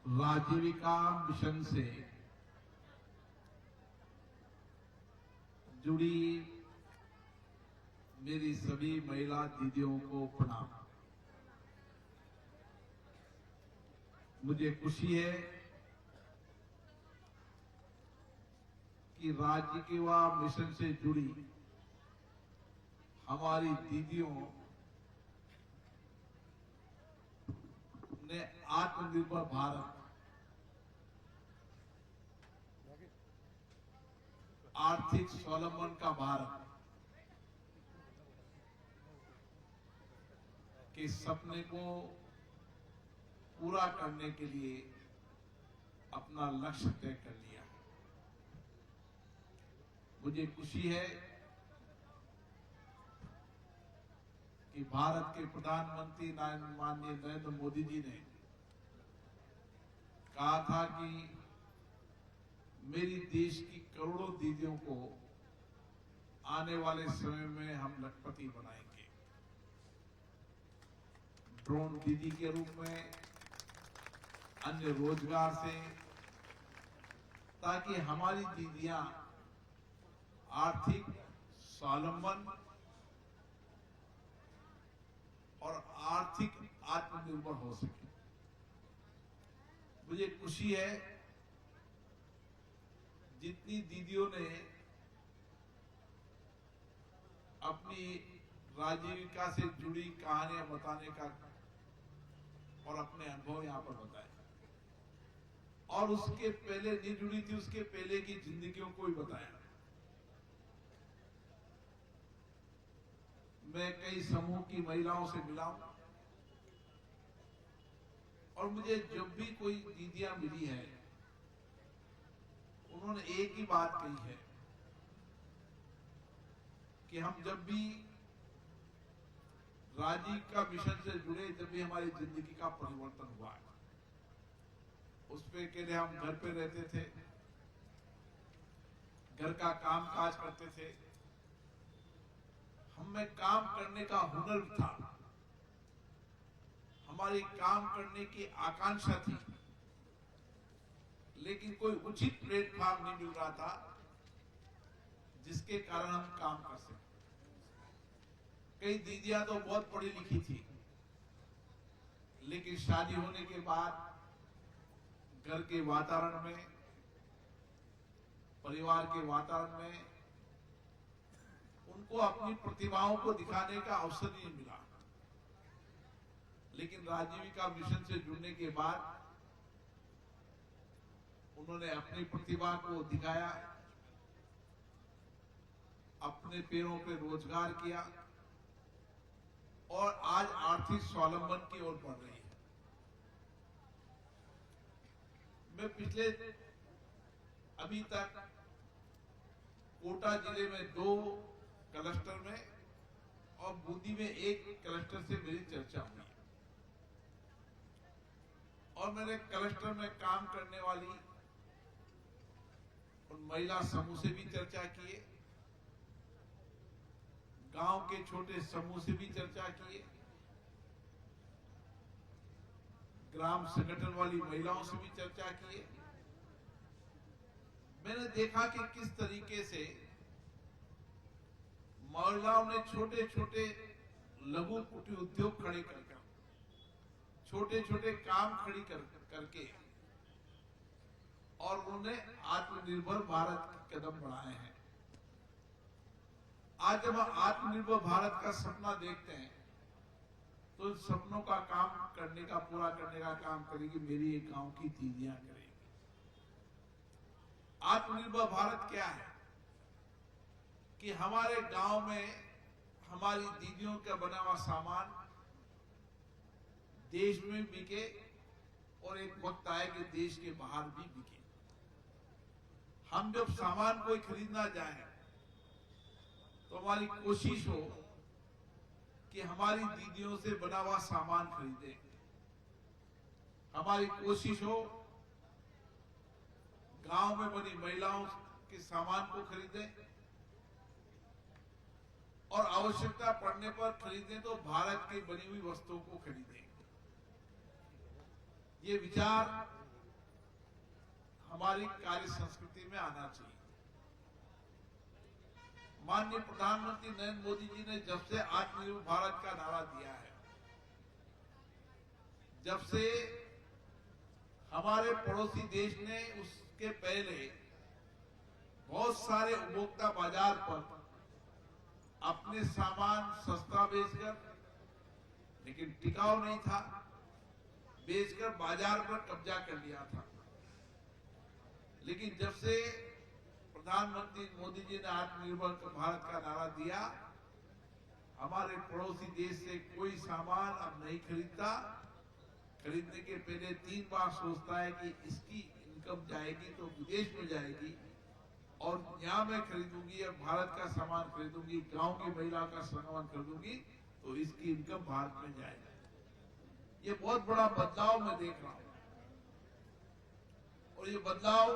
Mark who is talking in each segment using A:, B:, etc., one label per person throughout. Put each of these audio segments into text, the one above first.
A: Rajeevika mission से जुड़ी मेरी सभी महिला दीदियों को प्रणाम। मुझे खुशी है कि राजीविका मिशन से जुड़ी हमारी दीदियों ने आत्मनिर्भर भारत, आर्थिक स्वावलंबन का भारत के सपने को पूरा करने के लिए अपना लक्ष्य तय कर लिया। मुझे खुशी है कि भारत के प्रधानमंत्री माननीय नरेंद्र मोदी जी ने कहा था कि मेरी देश की करोड़ों दीदियों को आने वाले समय में हम लखपति बनाएंगे, ड्रोन दीदी के रूप में, अन्य रोजगार से, ताकि हमारी दीदियां आर्थिक स्वावलंबन और आर्थिक आत्मनिर्भर हो सके। मुझे खुशी है जितनी दीदियों ने अपनी राजीविका से जुड़ी कहानियां बताने का और अपने अनुभव यहां पर बताए, और उसके पहले नहीं जुड़ी थी उसके पहले की जिंदगियों को भी बताया। मैं कई समूह की महिलाओं से मिला हूं और मुझे जब भी कोई दीदियां मिली है उन्होंने एक ही बात कही है कि हम जब भी राजीविका मिशन से जुड़े, जब भी हमारी जिंदगी का परिवर्तन हुआ है, उस पे के लिए हम घर पे रहते थे, घर का काम काज करते थे, हमें काम करने का हुनर था, हमारी काम करने की आकांक्षा थी, लेकिन कोई उचित प्लेटफॉर्म नहीं मिल रहा था जिसके कारण हम काम कर सकें। कई दीदियां तो बहुत पढ़ी लिखी थी, लेकिन शादी होने के बाद घर के वातावरण में, परिवार के वातावरण में उनको अपनी प्रतिभाओं को दिखाने का अवसर नहीं मिला। लेकिन राजीविका मिशन से जुड़ने के बाद उन्होंने अपनी प्रतिभा को दिखाया, अपने पैरों पे रोजगार किया और आज आर्थिक स्वावलंबन की ओर बढ़ रही है। मैं पिछले अभी तक कोटा जिले में 2 क्लस्टर में और बूंदी में 1 क्लस्टर से मेरी चर्चा हुई है, और मैंने क्लस्टर में काम करने वाली उन महिला समूह से भी चर्चा की है, गांव के छोटे समूह से भी चर्चा की है, ग्राम संगठन वाली महिलाओं से भी चर्चा की है। मैंने देखा कि किस तरीके से महिलाओं ने छोटे छोटे लघु कुटीर उद्योग खड़े करके, छोटे छोटे काम खड़ी करके और उन्होंने आत्मनिर्भर भारत के कदम बढ़ाए हैं। आज जब हम आत्मनिर्भर भारत का सपना देखते हैं तो इन सपनों का काम करने का, पूरा करने का काम करेगी मेरी एक गांव की दीदियां करेगी। आत्मनिर्भर भारत क्या है कि हमारे गांव में हमारी दीदियों का बना हुआ सामान देश में बिके और एक वक्त आए कि देश के बाहर भी बिके। हम जब सामान कोई खरीदना जाए तो हमारी कोशिश हो कि हमारी दीदियों से बना हुआ सामान खरीदें, हमारी कोशिश हो गांव में बनी महिलाओं के सामान को खरीदें और आवश्यकता पड़ने पर खरीदें तो भारत की बनी हुई वस्तुओं को खरीदें। ये विचार हमारी कार्य संस्कृति में आना चाहिए। माननीय प्रधानमंत्री नरेंद्र मोदी जी ने जब से आत्मनिर्भर भारत का नारा दिया है, जब से हमारे पड़ोसी देश ने उसके पहले बहुत सारे उपभोक्ता बाजार पर अपने सामान सस्ता बेचकर, लेकिन टिकाऊ नहीं था, बेचकर बाजार पर कब्जा कर लिया था। लेकिन जब से प्रधानमंत्री मोदी जी ने आत्मनिर्भर भारत का नारा दिया, हमारे पड़ोसी देश से कोई सामान अब नहीं खरीदता। खरीदने के पहले 3 बार सोचता है कि इसकी इनकम जाएगी तो विदेश में जाएगी, और यहाँ मैं खरीदूंगी या भारत का सामान खरीदूंगी, गांव की महिला का सामान खरीदूंगी तो इसकी इनकम भारत में जाएगी। ये बहुत बड़ा बदलाव मैं देख रहा हूं, और ये बदलाव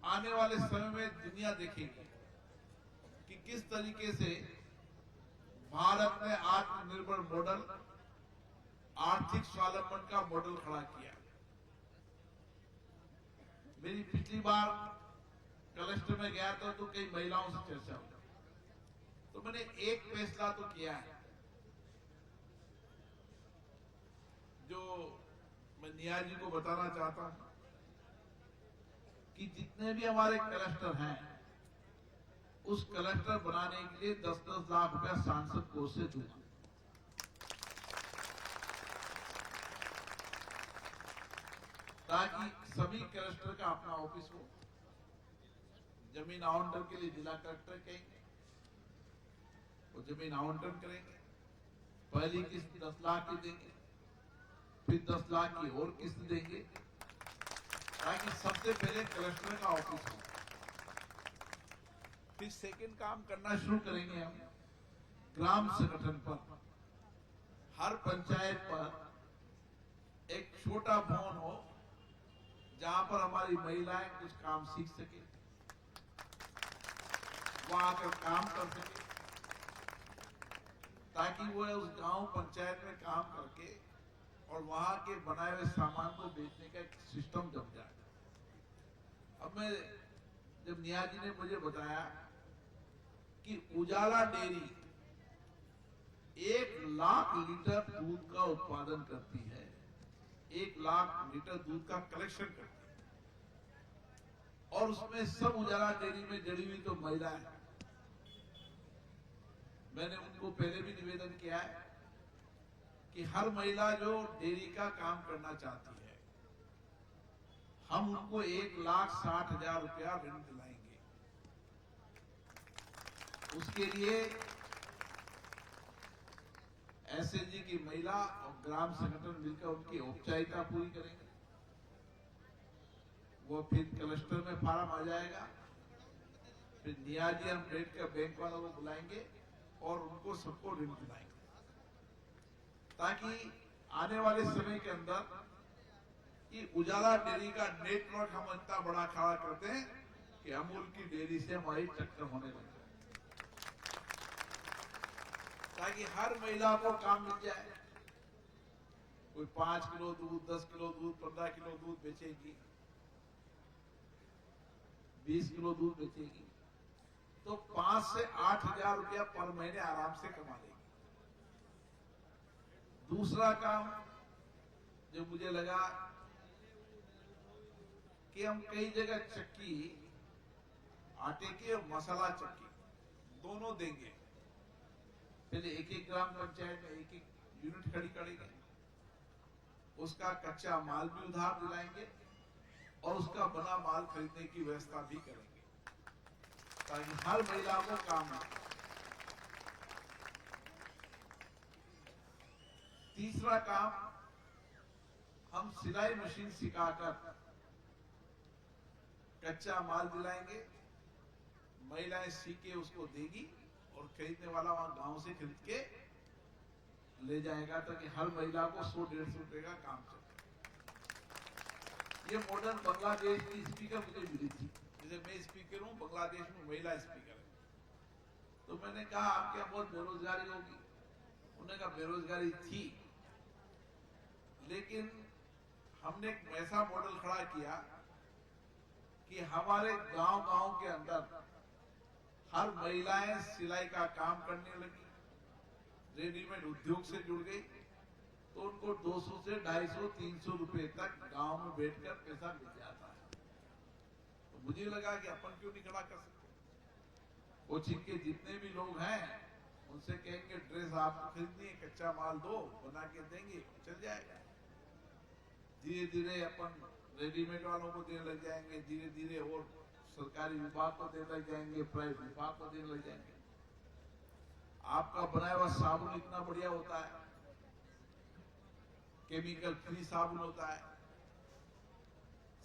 A: आने वाले समय में दुनिया देखेगी कि किस तरीके से भारत ने आत्मनिर्भर मॉडल, आर्थिक स्वावलंबन का मॉडल खड़ा किया। मेरी पिछली बार कलस्टर में गया था तो कई महिलाओं से चर्चा हुई, तो मैंने एक फैसला तो किया है जो मैं निया जी को बताना चाहता हूं कि जितने भी हमारे क्लस्टर हैं, उस क्लस्टर बनाने के लिए 10-10 लाख रुपया सांसद कोष से दूंगा, ताकि सभी क्लस्टर का अपना ऑफिस हो। जमीन आवंटन के लिए जिला कलेक्टर कहेंगे, वो जमीन आवंटन करेंगे। पहली किस्त 10 लाख की देंगे, फिर 10 लाख की और किस्त देंगे, ताकि सबसे पहले कलेक्टर का ऑफिस हो। फिर सेकंड काम करना शुरू करेंगे हम ग्राम संगठन पर। हर पंचायत पर एक छोटा भवन हो जहां पर हमारी महिलाएं कुछ काम सीख सके, वहां आकर काम कर सके, ताकि वो उस गांव पंचायत में काम करके और वहां के बनाए हुए सामान को बेचने का एक सिस्टम जम जाए। अब मैं जब निया जी ने मुझे बताया कि उजाला डेयरी 1 लाख लीटर दूध का उत्पादन करती है, 1 लाख लीटर दूध का कलेक्शन करती है, और उसमें सब उजाला डेयरी में जड़ी हुई तो महिला है। मैंने उनको पहले भी निवेदन किया है कि हर महिला जो डेयरी का काम करना चाहती है, हम उनको 1,60,000 रुपया ऋण दिलाएंगे। उसके लिए एसएचजी की महिला और ग्राम संगठन मिलकर उनकी औपचारिकता पूरी करेंगे। वो फिर क्लस्टर में फार्म आ जाएगा, फिर नियाजी हम रेट का बैंक वालों को बुलाएंगे और उनको सबको ऋण दिलाएंगे, ताकि आने वाले समय के अंदर ये उजाला डेयरी का नेटवर्क हम इतना बड़ा खड़ा करते हैं कि अमूल की डेयरी से हमारी टक्कर होने लगे, ताकि हर महिला को काम मिल जाए। कोई 5 किलो दूध, 10 किलो दूध, 15 किलो दूध बेचेगी, 20 किलो दूध बेचेगी, तो 5 से 8,000 रुपया पर महीने आराम से कमा लेगी। दूसरा काम जो मुझे लगा कि हम कई जगह चक्की, आटे की और मसाला चक्की दोनों देंगे। पहले एक-एक ग्राम पंचायत में 1-1 यूनिट खड़ी करेंगे, उसका कच्चा माल भी उधार दिलाएंगे और उसका बना माल खरीदने की व्यवस्था भी करेंगे, ताकि हर महिला को काम मिले। तीसरा काम, हम सिलाई मशीन सिखाकर कच्चा माल दिलाएंगे, महिलाएं सीख के उसको देगी और खरीदने वाला वहां गांव से खरीद के ले जाएगा, ताकि हर महिला को 100-150 रुपए का काम चले। ये मॉडल बांग्लादेश की स्पीकर मुझे मिली थी, जैसे मैं स्पीकर हूं, बांग्लादेश में महिला स्पीकर है। तो मैंने कहा आपके यहाँ बहुत बेरोजगारी होगी। उन्होंने कहा बेरोजगारी थी, लेकिन हमने एक ऐसा मॉडल खड़ा किया कि हमारे गांव-गांव के अंदर हर महिलाएं सिलाई का काम करने लगी, रेडीमेड उद्योग से जुड़ गई, तो उनको 200 से 250, 300 रुपए तक गांव में बैठकर पैसा मिल जाता है। तो मुझे लगा कि अपन क्यों नहीं खड़ा कर सकते। कोचिंग के जितने भी लोग हैं उनसे कहेंगे ड्रेस आपको खरीदनी है, कच्चा माल दो, बना के देंगे, चल जाएगा। धीरे धीरे अपन रेडीमेड वालों को देने लग जाएंगे, धीरे धीरे और सरकारी विभाग को देने लग जाएंगे, प्राइवेट विभाग को देने लग जाएंगे। आपका बनाया हुआ साबुन इतना बढ़िया होता है, केमिकल फ्री साबुन होता है,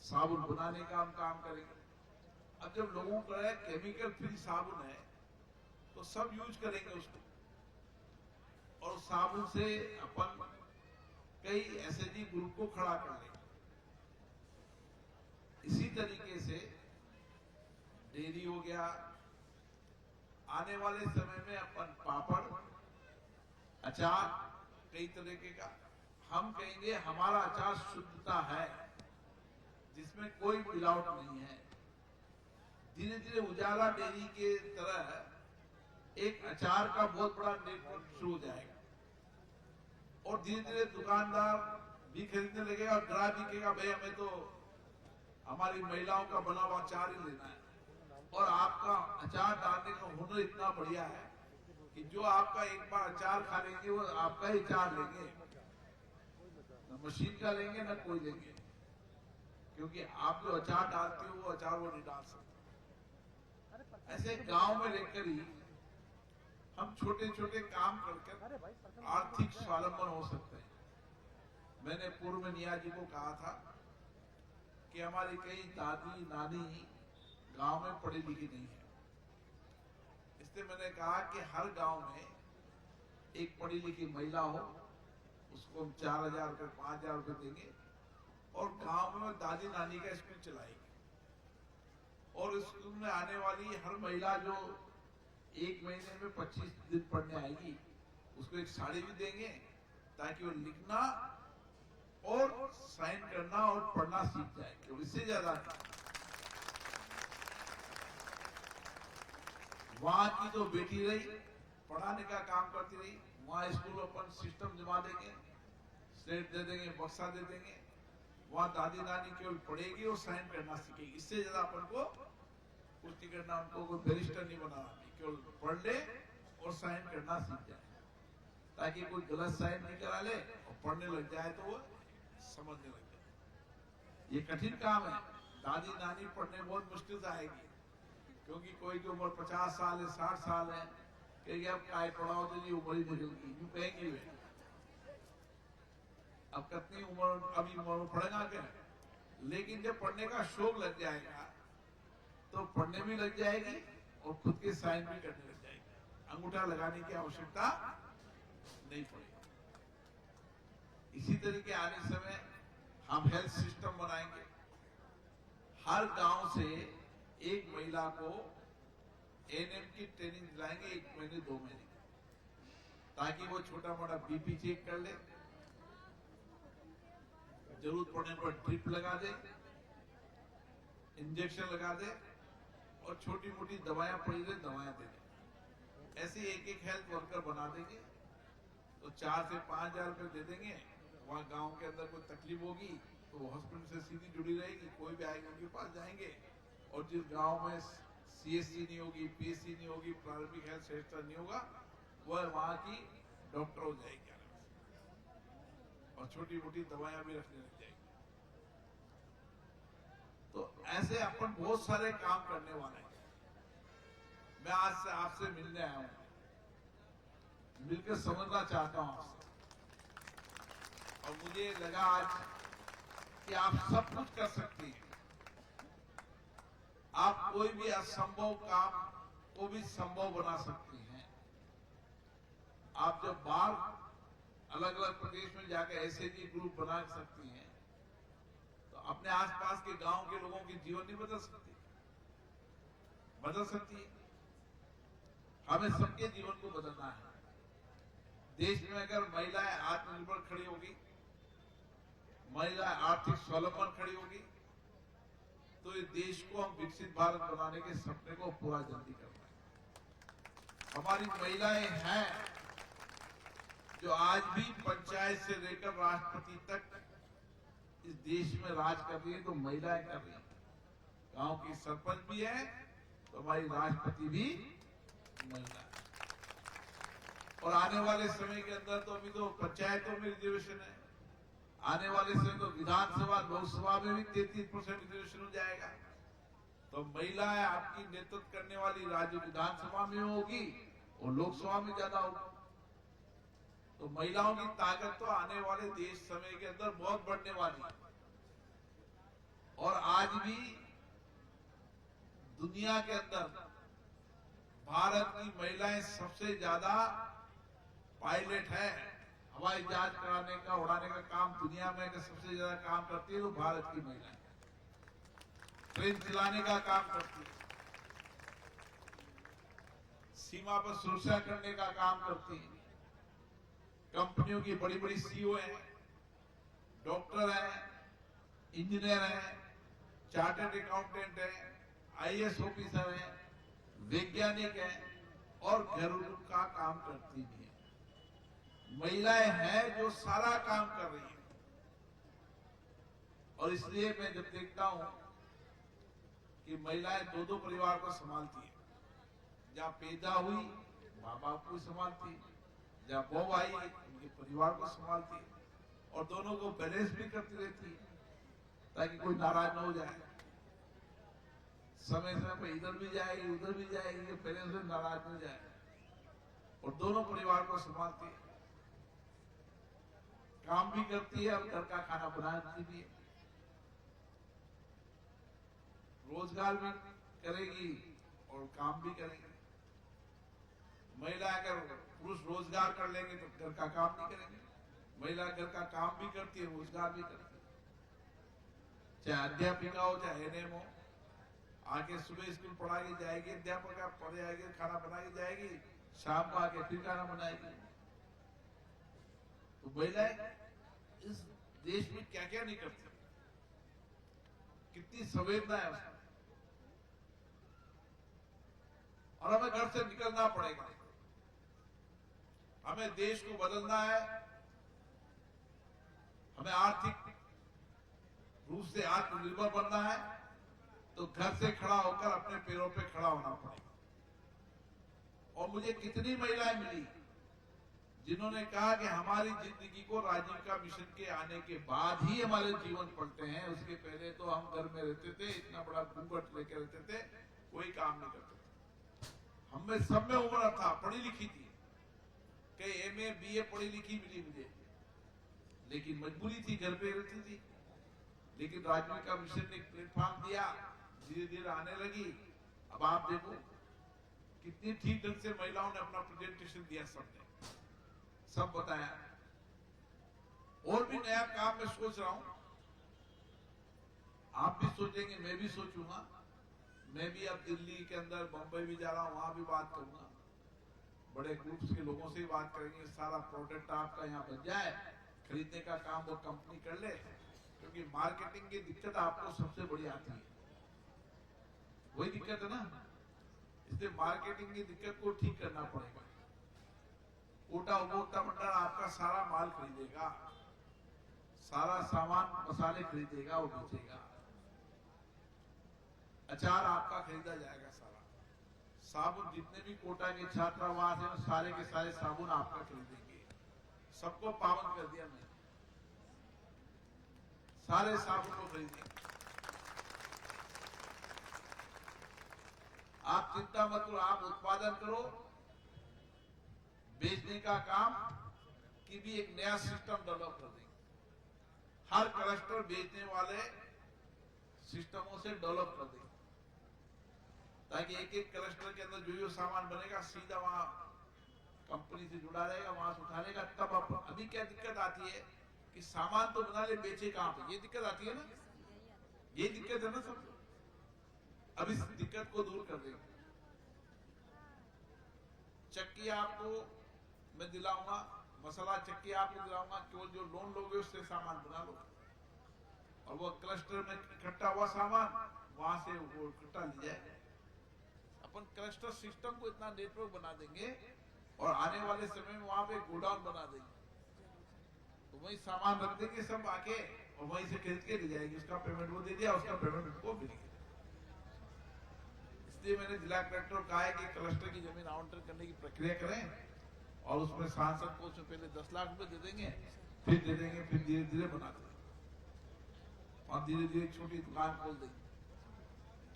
A: साबुन बनाने का हम काम करेंगे। अब जब लोगों को केमिकल फ्री साबुन है तो सब यूज करेंगे उसको, और साबुन से अपन कई एसएचजी ग्रुप को खड़ा कर लेंगे। इसी तरीके से डेयरी हो गया, आने वाले समय में अपन पापड़, अचार, कई तरीके का हम कहेंगे हमारा अचार शुद्धता है, जिसमें कोई मिलावट नहीं है। धीरे धीरे उजाला डेयरी के तरह एक अचार का बहुत बड़ा नेटवर्क शुरू हो जाएगा, और धीरे धीरे दुकानदार भी खरीदने लगेगा और ग्राहक भी कहेगा भाई हमें तो हमारी महिलाओं का बना हुआ अचार ही लेना है। और आपका अचार डालने का हुनर इतना बढ़िया है कि जो आपका एक बार अचार खा लेंगे वो आपका ही अचार लेंगे, न मशीन का लेंगे न कोई लेंगे, क्योंकि आप जो अचार डालते हो वो अचार वो नहीं डाल सकते। ऐसे गांव में रहकर ही हम छोटे छोटे काम करके आर्थिक स्वावलंबन हो सकते हैं। मैंने पूर्व में निया जी को कहा था कि हमारी कई दादी नानी गांव में पढ़ी लिखी नहीं है, इसलिए मैंने कहा कि हर गांव में एक पढ़ी लिखी महिला हो, उसको हम 4,000 रुपए 5,000 रुपए देंगे और गांव में दादी नानी का स्कूल चलाएंगे। और स्कूल में आने वाली हर महिला जो एक महीने में 25 दिन पढ़ने आएगी, उसको एक साड़ी भी देंगे ताकि वो लिखना और साइन करना और पढ़ना सीख जाए। क्यों? इससे ज्यादा वहां की तो बेटी रही, पढ़ाने का काम करती रही, वहां स्कूल अपन सिस्टम जमा देंगे, स्लेट दे देंगे, बक्सा दे देंगे, वहां दादी नानी केवल पढ़ेगी और साइन करना सीखेगी। इससे ज्यादा अपन को कुछ नहीं करना, उनको कोई बैरिस्टर नहीं बनाना, केवल पढ़ ले और साइन करना सीख जाए, ताकि कोई गलत साइन नहीं करा ले और पढ़ने लग जाए तो वो समझने लग जाए। ये कठिन काम है, दादी नानी पढ़ने बहुत मुश्किल से आएगी, क्योंकि कोई की उम्र 50 साल है, 60 साल है, कहेंगे अब काय पढ़ाओ तो जी उम्र ही निकल गई, यूं कहेंगे वे। अब कितनी उम्र अभी उम्र में पढ़ेगा क्या? लेकिन जब पढ़ने का शौक लग जाएगा तो पढ़ने भी लग जाएगी और खुद के साइन भी करने लग जाएगी, अंगूठा लगाने की आवश्यकता नहीं पड़ेगी। इसी तरीके आने समय हम हेल्थ सिस्टम बनाएंगे, हर गांव से एक महिला को एएनएम की ट्रेनिंग दिलाएंगे 1 महीने 2 महीने, ताकि वो छोटा मोटा बीपी चेक कर ले, जरूरत पड़ने पर ड्रिप लगा दे, इंजेक्शन लगा दे और छोटी मोटी दवाएं पड़ी रहे दवाएं दे दे। ऐसे एक हेल्थ वर्कर बना देंगे तो 4 से 5,000 रुपए दे देंगे। वहां गांव के अंदर कोई तकलीफ होगी तो वो हॉस्पिटल से सीधी जुड़ी रहेगी, कोई भी आएंगे उनके पास जाएंगे। और जिस गांव में सीएससी नहीं होगी, पीएससी नहीं होगी, प्राथमिक हेल्थ सेंटर नहीं होगा, वह वहां की डॉक्टर हो जाएगी और छोटी मोटी दवाएं भी रखने लग जाएगी। तो ऐसे अपन बहुत सारे काम करने वाले हैं। मैं आज से आपसे मिलने आया हूं, मिलकर समझना चाहता हूं आपसे, और मुझे लगा आज कि आप सब कुछ कर सकती हैं। आप कोई भी असंभव काम को भी संभव बना सकती हैं। आप जब बाहर अलग अलग प्रदेश में जाकर एसएचजी ग्रुप बना सकती हैं, तो अपने आसपास के गांव के लोगों की जीवन नहीं बदल सकती, बदल सकती है। हमें सबके जीवन को बदलना है। देश में अगर महिलाएं आत्मनिर्भर खड़ी होगी, महिलाएं आर्थिक स्वावलंबन खड़ी होगी, तो इस देश को हम विकसित भारत बनाने के सपने को पूरा जल्दी करना है। हमारी महिलाएं हैं जो आज भी पंचायत से लेकर राष्ट्रपति तक इस देश में राज कर रही है, तो महिलाएं कर रही है। गांव की सरपंच भी है तो हमारी राष्ट्रपति भी महिला है। और आने वाले समय के अंदर तो अभी तो पंचायतों में रिजर्वेशन है, आने वाले समय तो विधानसभा लोकसभा में भी 33% रिजर्वेशन हो जाएगा। तो महिलाएं आपकी नेतृत्व करने वाली राज्य विधानसभा में होगी और लोकसभा में ज्यादा होगी। तो महिलाओं की ताकत तो आने वाले देश समय के अंदर बहुत बढ़ने वाली है। और आज भी दुनिया के अंदर भारत की महिलाएं सबसे ज्यादा पायलट है। हवाई जहाज कराने का, उड़ाने का काम दुनिया में सबसे ज्यादा काम करती है तो भारत की महिलाएं। ट्रेन चलाने का काम करती है, सीमा पर सुरक्षा करने का काम करती है। कंपनियों की बड़ी बड़ी सीईओ हैं, डॉक्टर हैं, इंजीनियर हैं, चार्टर्ड अकाउंटेंट हैं, आईएएस ऑफिसर हैं, वैज्ञानिक हैं और घरेलू का काम करती भी है। महिलाएं हैं जो सारा काम कर रही है। और इसलिए मैं जब देखता हूं कि महिलाएं दो दो परिवार को संभालती है, जहां पैदा हुई माँ बाप को संभालती, जहां बहू आई उनके परिवार को संभालती है और दोनों को बैलेंस भी करती रहती है ताकि कोई नाराज न हो जाए। समय समय पर इधर भी जाएगी उधर भी जाएगी, ये पेरेंट्स से नाराज न जाए। और दोनों परिवार को संभालती है, काम भी करती है और घर का खाना बनाती भी है, रोजगार भी करेगी और काम भी करेगी। महिला अगर पुरुष रोजगार कर लेंगे तो घर का काम नहीं करेंगे। महिला घर का काम भी करती है, रोजगार भी करती है। चाहे अध्यापिका हो चाहे एनएम हो, आके सुबह स्कूल पढ़ा के जाएगी, अध्यापक पढ़े आएगी, खाना बना के जाएगी, शाम को आके फिर खाना बनाएगी। तो महिलाएं इस देश में क्या क्या नहीं करती, कितनी संवेदना है उसमें। और हमें घर से निकलना पड़ेगा, हमें देश को बदलना है, हमें आर्थिक रूप से आत्मनिर्भर बनना है। तो घर से खड़ा होकर अपने पैरों पे खड़ा होना पड़ेगा। और मुझे कितनी महिलाएं मिली जिन्होंने कहा कि हमारी जिंदगी को राजीविका मिशन के आने के बाद ही हमारे जीवन पलटे हैं, उसके पहले तो हम घर में रहते थे, इतना बड़ा घूंघट लेकर रहते थे, कोई काम नहीं करते थे। हमें सब में उम्र था, पढ़ी लिखी थी, कई एमए बीए पढ़ी लिखी मिली मुझे, लेकिन मजबूरी थी, घर पे रहती थी। लेकिन राजीविका मिशन ने प्लेटफॉर्म दिया, धीरे धीरे आने लगी। अब आप देखो कितनी ठीक ढंग से महिलाओं ने अपना प्रेजेंटेशन दिया, सबने सब बताया। और भी नया काम मैं सोच रहा हूं, आप भी सोचेंगे, मैं भी सोचूंगा। मैं भी अब दिल्ली के अंदर बंबई भी जा रहा हूं, वहां भी बात करूंगा, बड़े ग्रुप्स के लोगों से बात करेंगे, सारा प्रोडक्ट आपका यहाँ बन जाए, खरीदने का काम वो कंपनी कर ले, क्योंकि मार्केटिंग की दिक्कत आपको सबसे बड़ी आती है, वही दिक्कत है ना। इसलिए मार्केटिंग की दिक्कत को ठीक करना पड़ेगा। कोटा उपभोक्ता मंडल आपका सारा माल खरीदेगा, सारा सामान मसाले खरीदेगा और बेचेगा, अचार आपका खरीदा जाएगा, सारा साबुन, जितने भी कोटा के छात्रावास हैं सारे के सारे साबुन आपका खरीदेंगे। सबको पाबंद कर दिया मैंने, सारे साबुन को खरीदेंगे। आप चिंता मत करो, आप उत्पादन करो, बेचने का काम की भी एक नया सिस्टम डेवलप कर देंगे। हर क्लस्टर बेचने वाले सिस्टमों से डेवलप कर देंगे, ताकि एक एक क्लस्टर के अंदर जो सामान बनेगा सीधा वहां कंपनी से जुड़ा रहेगा, वहां से उठा लेगा। तब अभी क्या दिक्कत आती है कि सामान तो बना ले, बेचे कहां पे, ये दिक्कत आती है ना, ये दिक्कत है ना सब। अब इस दिक्कत को दूर कर देंगे। चक्की आपको मैं दिलाऊंगा, मसाला चक्की आपको दिलाऊंगा, केवल जो लोन लोगे उससे सामान बना लो, और वो क्लस्टर में इकट्ठा हुआ सामान वहां से वो इकट्ठा ले जाए। अपन क्लस्टर सिस्टम को इतना नेटवर्क बना देंगे और आने वाले समय में वहां पे गोडाउन बना देंगे, तो वही सामान रख देंगे सब आके और वहीं से खरीद के ले जाएगी। उसका पेमेंट वो दे दिया, उसका पेमेंट उनको मिल गया। इसलिए मैंने जिला कलेक्टर को कहा है कि क्लस्टर की जमीन आवंटन करने की प्रक्रिया करें और उसमें सांसद को उसमें पहले 10 लाख रुपए दे देंगे, फिर दे देंगे, फिर धीरे धीरे बना देंगे और धीरे धीरे छोटी दुकान खोल देंगे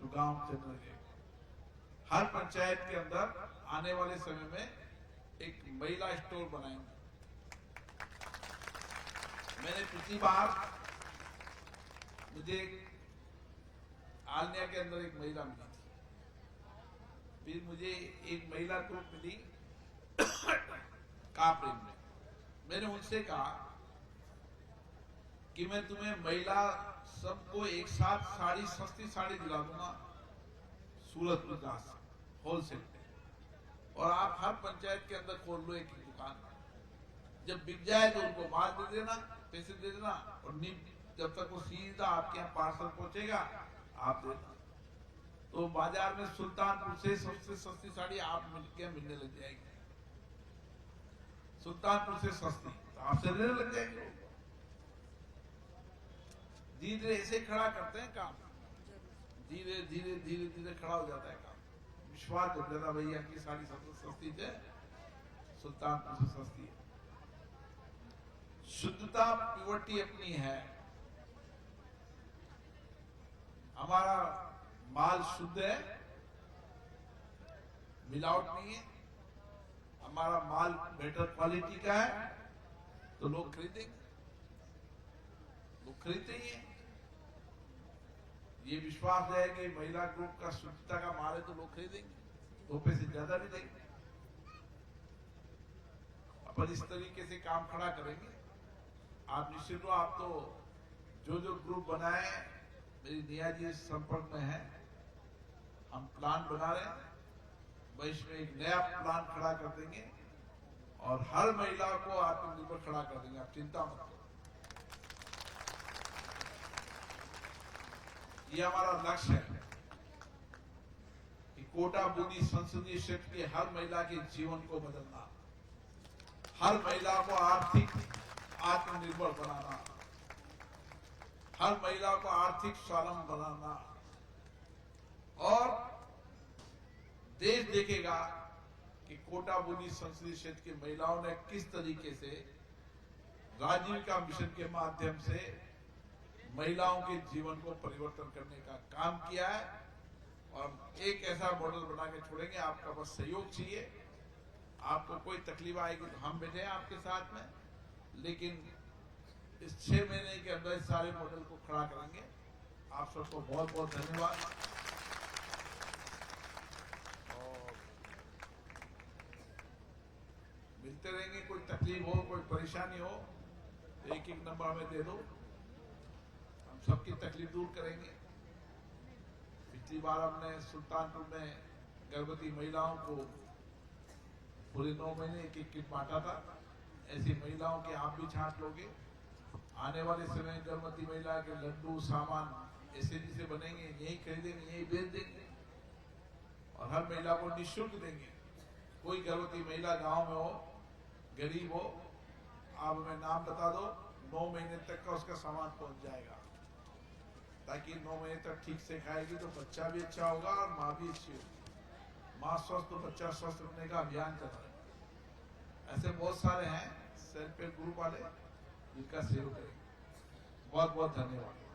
A: तो गांव चल रहे। हर पंचायत के अंदर आने वाले समय में एक महिला स्टोर बनाएंगे। मैंने पिछली बार मुझे आलनिया के अंदर एक महिला मिली थी, फिर मुझे एक महिला ग्रुप मिली कापरेन में। मैंने उनसे कहा कि मैं तुम्हें महिला सबको एक साथ साड़ी, सस्ती साड़ी दिला दूंगा सूरत विकास होलसेल पे, और आप हर पंचायत के अंदर खोल लो एक दुकान। जब बिक जाए तो उनको माल दे देना, पैसे दे देना, और जब तक वो सीधा आपके यहाँ पार्सल पहुंचेगा आप देना। तो बाजार में सुल्तानपुर से सबसे सस्ती साड़ी आप मिलने लग जाएगी, सुल्तानपुर से सस्ती तो आपसे लेने लग जाएंगे। धीरे धीरे ऐसे खड़ा करते हैं काम, धीरे धीरे धीरे धीरे खड़ा हो जाता है काम। विश्वास हो जाता भैया की साड़ी सबसे सस्ती है, सुल्तानपुर से सस्ती है। शुद्धता प्योरिटी अपनी है, हमारा माल शुद्ध है, मिलावट नहीं है, हमारा माल बेटर क्वालिटी का है, तो लोग खरीदेंगे, लोग खरीदते ही हैं। ये विश्वास है कि महिला ग्रुप का शुद्धता का माल है तो लोग खरीदेंगे, 2 पैसे ज्यादा भी देंगे। अपन इस तरीके से काम खड़ा करेंगे। आप निश्चित हो, आप तो जो ग्रुप बनाए मेरी निया जी संपर्क में है, हम प्लान बना रहे हैं, भविष्य में एक नया प्लान खड़ा कर देंगे और हर महिला को आत्मनिर्भर खड़ा कर देंगे, आप चिंता मत करो। ये हमारा लक्ष्य है कि कोटा बूंदी संसदीय क्षेत्र के हर महिला के जीवन को बदलना, हर महिला को आर्थिक आत्मनिर्भर बनाना, हर महिला को आर्थिक स्वावलंबन बनाना, और देश देखेगा कि कोटा बूंदी संसदीय क्षेत्र की महिलाओं ने किस तरीके से राजीविका मिशन के माध्यम से महिलाओं के जीवन को परिवर्तन करने का काम किया है। और एक ऐसा मॉडल बना के छोड़ेंगे, आपका बस सहयोग चाहिए। आपको कोई तकलीफ आएगी तो हम बैठे हैं आपके साथ में, लेकिन इस 6 महीने के अंदर सारे मॉडल को खड़ा करेंगे। आप सबको बहुत बहुत धन्यवाद। और मिलते रहेंगे, कोई तकलीफ हो, कोई परेशानी हो तो एक नंबर हमें दे दो, हम सबकी तकलीफ दूर करेंगे। पिछली बार हमने सुल्तानपुर में गर्भवती महिलाओं को पूरे 9 महीने एक किट बांटा था। ऐसी महिलाओं के आप भी छांट लोगे। आने वाले समय गर्भवती महिला के लड्डू सामान ऐसे से बनेंगे, यही खरीदेंगे, यही बेच देंगे और हर महिला को निःशुल्क देंगे। कोई गर्भवती महिला गांव में हो, गरीब हो, आप हमें नाम बता दो, 9 महीने तक का उसका सामान पहुंच जाएगा, ताकि 9 महीने तक ठीक से खाएगी तो बच्चा भी अच्छा होगा और माँ भी अच्छी होगी। माँ स्वस्थ तो बच्चा स्वस्थ रखने का अभियान चल रहा है। ऐसे बहुत सारे हैं सेल्फ हेल्प ग्रुप वाले जिनका सहयोग करेंगे। बहुत बहुत धन्यवाद।